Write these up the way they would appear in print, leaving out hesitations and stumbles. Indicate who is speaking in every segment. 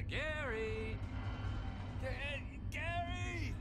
Speaker 1: Gary! Gary!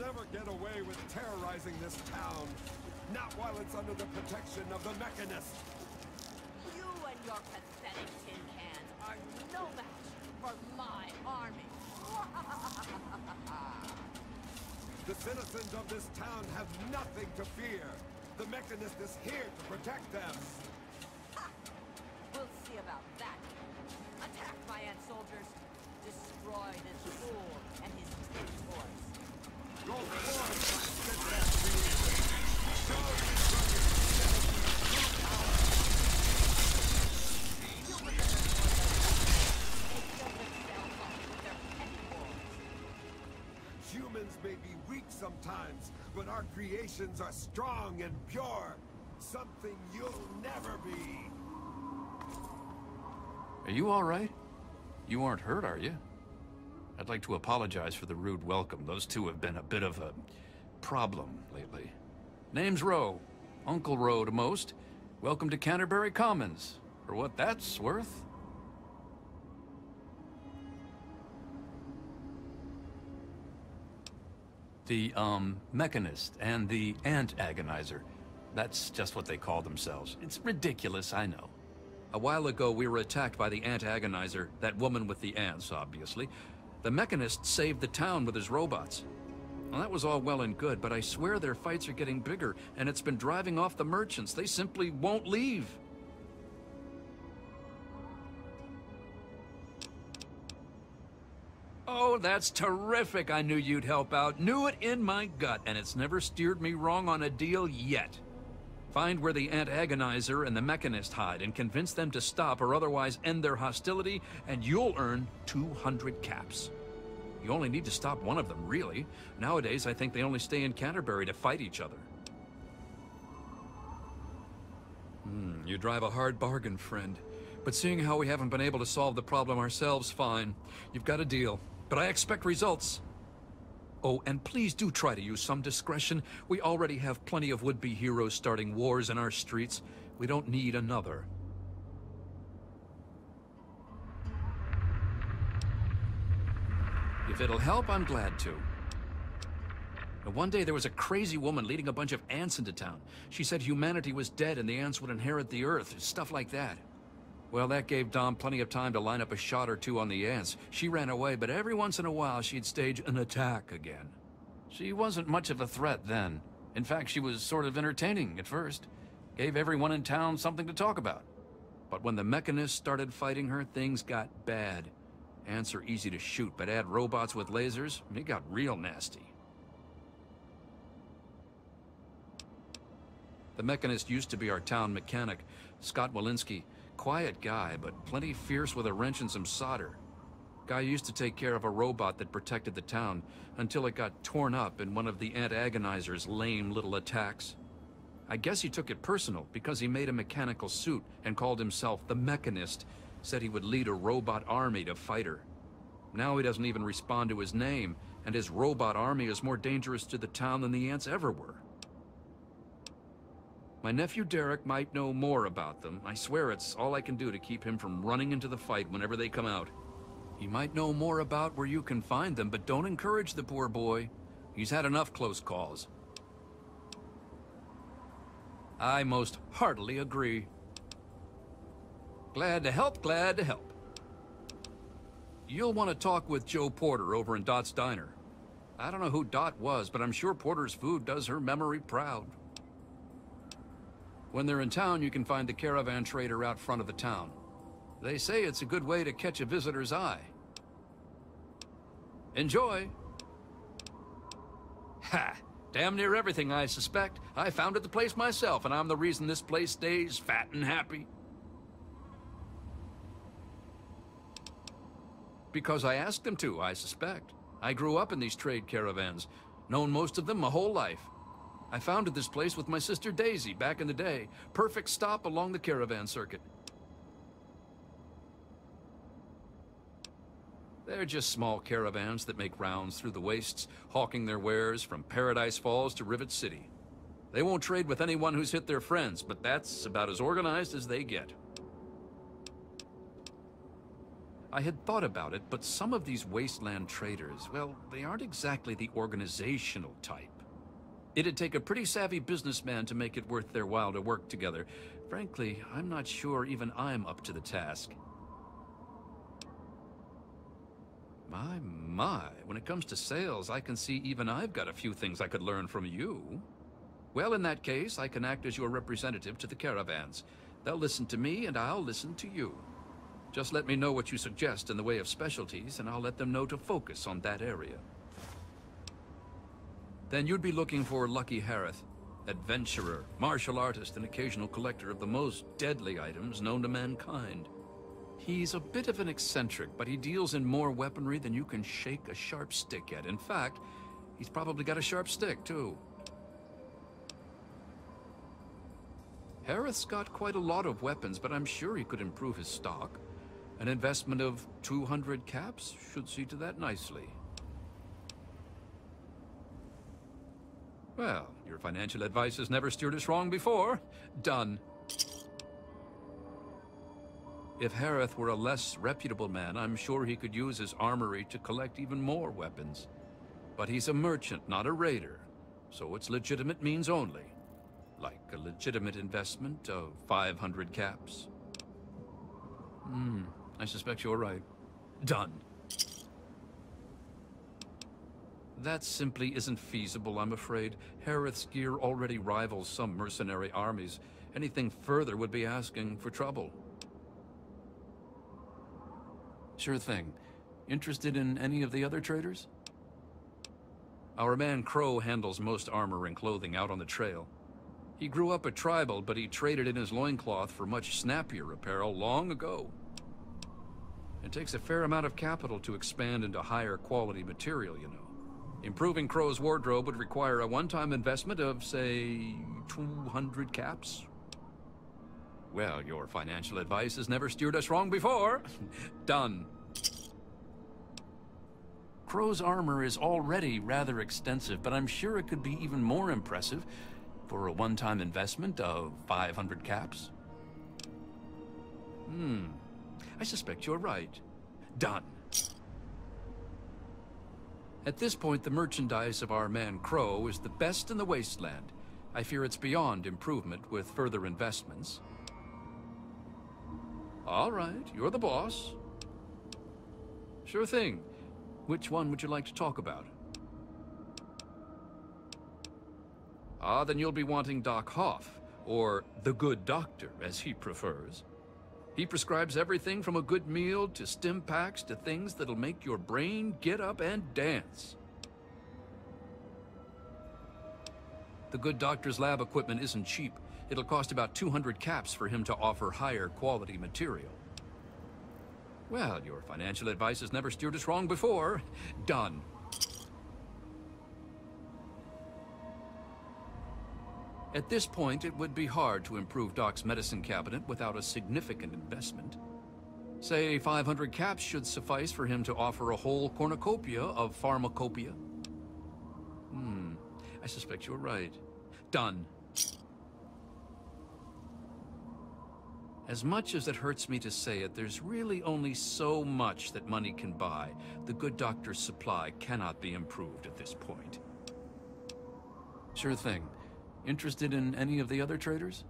Speaker 1: never get away with terrorizing this town. Not while it's under the protection of the Mechanist.
Speaker 2: You and your pathetic tin cans are no match for my army.
Speaker 1: The citizens of this town have nothing to fear. The Mechanist is here to protect them.
Speaker 2: Ha! We'll see about that. Attack my ant soldiers. Destroy this fool and his tin toys.
Speaker 1: Go forth, my steadfast being. Show these rugged true power.
Speaker 2: You would better they kill themselves off with their petty wars.
Speaker 1: Humans may be weak sometimes, but our creations are strong and pure. Something you'll never be.
Speaker 3: Are you all right? You aren't hurt, are you? I'd like to apologize for the rude welcome. Those two have been a bit of a problem lately. Name's Rowe. Uncle Rowe to most. Welcome to Canterbury Commons. For what that's worth. The, Mechanist and the Ant Agonizer. That's just what they call themselves. It's ridiculous, I know. A while ago, we were attacked by the Ant Agonizer, that woman with the ants, obviously. The Mechanist saved the town with his robots. Well, that was all well and good, but I swear their fights are getting bigger, and it's been driving off the merchants. They simply won't leave. Oh, that's terrific. I knew you'd help out. Knew it in my gut, and it's never steered me wrong on a deal yet. Find where the Ant Agonizer and the Mechanist hide and convince them to stop or otherwise end their hostility, and you'll earn 200 caps. You only need to stop one of them, really. Nowadays, I think they only stay in Canterbury to fight each other. You drive a hard bargain, friend. But seeing how we haven't been able to solve the problem ourselves, fine. You've got a deal. But I expect results. Oh, and please do try to use some discretion. We already have plenty of would-be heroes starting wars in our streets. We don't need another. If it'll help, I'm glad to. Now, one day there was a crazy woman leading a bunch of ants into town. She said humanity was dead and the ants would inherit the earth, stuff like that. Well, that gave Dom plenty of time to line up a shot or two on the ants. She ran away, but every once in a while she'd stage an attack again. She wasn't much of a threat then. In fact, she was sort of entertaining at first. Gave everyone in town something to talk about. But when the Mechanists started fighting her, things got bad. Ants are easy to shoot, but add robots with lasers, it got real nasty. The Mechanist used to be our town mechanic, Scott Walensky. Quiet guy, but plenty fierce with a wrench and some solder. Guy used to take care of a robot that protected the town until it got torn up in one of the Ant Agonizer's lame little attacks. I guess he took it personal because he made a mechanical suit and called himself the Mechanist, said he would lead a robot army to fight her. Now he doesn't even respond to his name, and his robot army is more dangerous to the town than the ants ever were. My nephew Derek might know more about them. I swear it's all I can do to keep him from running into the fight whenever they come out. He might know more about where you can find them, but don't encourage the poor boy. He's had enough close calls. I most heartily agree. Glad to help, glad to help. You'll want to talk with Joe Porter over in Dot's Diner. I don't know who Dot was, but I'm sure Porter's food does her memory proud. When they're in town, you can find the caravan trader out front of the town. They say it's a good way to catch a visitor's eye. Enjoy! Ha! Damn near everything, I suspect. I founded the place myself, and I'm the reason this place stays fat and happy. Because I asked them to, I suspect. I grew up in these trade caravans, known most of them my whole life. I founded this place with my sister Daisy back in the day. Perfect stop along the caravan circuit. They're just small caravans that make rounds through the wastes, hawking their wares from Paradise Falls to Rivet City. They won't trade with anyone who's hit their friends, but that's about as organized as they get. I had thought about it, but some of these Wasteland traders, well, they aren't exactly the organizational type. It'd take a pretty savvy businessman to make it worth their while to work together. Frankly, I'm not sure even I'm up to the task. My, when it comes to sales, I can see even I've got a few things I could learn from you. Well, in that case, I can act as your representative to the caravans. They'll listen to me, and I'll listen to you. Just let me know what you suggest in the way of specialties, and I'll let them know to focus on that area. Then you'd be looking for Lucky Harith, adventurer, martial artist, and occasional collector of the most deadly items known to mankind. He's a bit of an eccentric, but he deals in more weaponry than you can shake a sharp stick at. In fact, he's probably got a sharp stick, too. Harith's got quite a lot of weapons, but I'm sure he could improve his stock. An investment of 200 caps should see to that nicely. Well, your financial advice has never steered us wrong before. Done. If Harith were a less reputable man, I'm sure he could use his armory to collect even more weapons. But he's a merchant, not a raider, so it's legitimate means only. Like a legitimate investment of 500 caps. I suspect you're right. Done. That simply isn't feasible, I'm afraid. Harith's gear already rivals some mercenary armies. Anything further would be asking for trouble. Sure thing. Interested in any of the other traders? Our man Crow handles most armor and clothing out on the trail. He grew up a tribal, but he traded in his loincloth for much snappier apparel long ago. It takes a fair amount of capital to expand into higher quality material, you know. Improving Crow's wardrobe would require a one-time investment of, say, 200 caps. Well, your financial advice has never steered us wrong before. Done. Crow's armor is already rather extensive, but I'm sure it could be even more impressive for a one-time investment of 500 caps. I suspect you're right. Done. At this point, the merchandise of our man Crow is the best in the Wasteland. I fear it's beyond improvement with further investments. All right, you're the boss. Sure thing. Which one would you like to talk about? Then you'll be wanting Doc Hoff, or the Good Doctor, as he prefers. He prescribes everything from a good meal to stim packs to things that'll make your brain get up and dance. The Good Doctor's lab equipment isn't cheap. It'll cost about 200 caps for him to offer higher quality material. Well, your financial advice has never steered us wrong before. Done. At this point, it would be hard to improve Doc's medicine cabinet without a significant investment. Say 500 caps should suffice for him to offer a whole cornucopia of pharmacopoeia. I suspect you're right. Done. As much as it hurts me to say it, there's really only so much that money can buy. The Good Doctor's supply cannot be improved at this point. Sure thing. Interested in any of the other traders?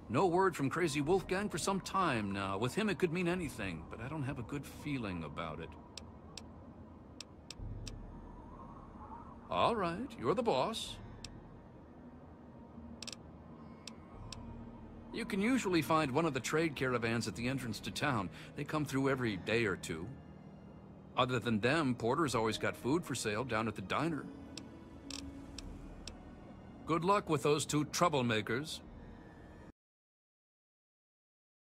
Speaker 3: No word from Crazy Wolfgang for some time now. With him it could mean anything, but I don't have a good feeling about it. All right, you're the boss. You can usually find one of the trade caravans at the entrance to town. They come through every day or two. Other than them, Porter's always got food for sale down at the diner. Good luck with those two troublemakers.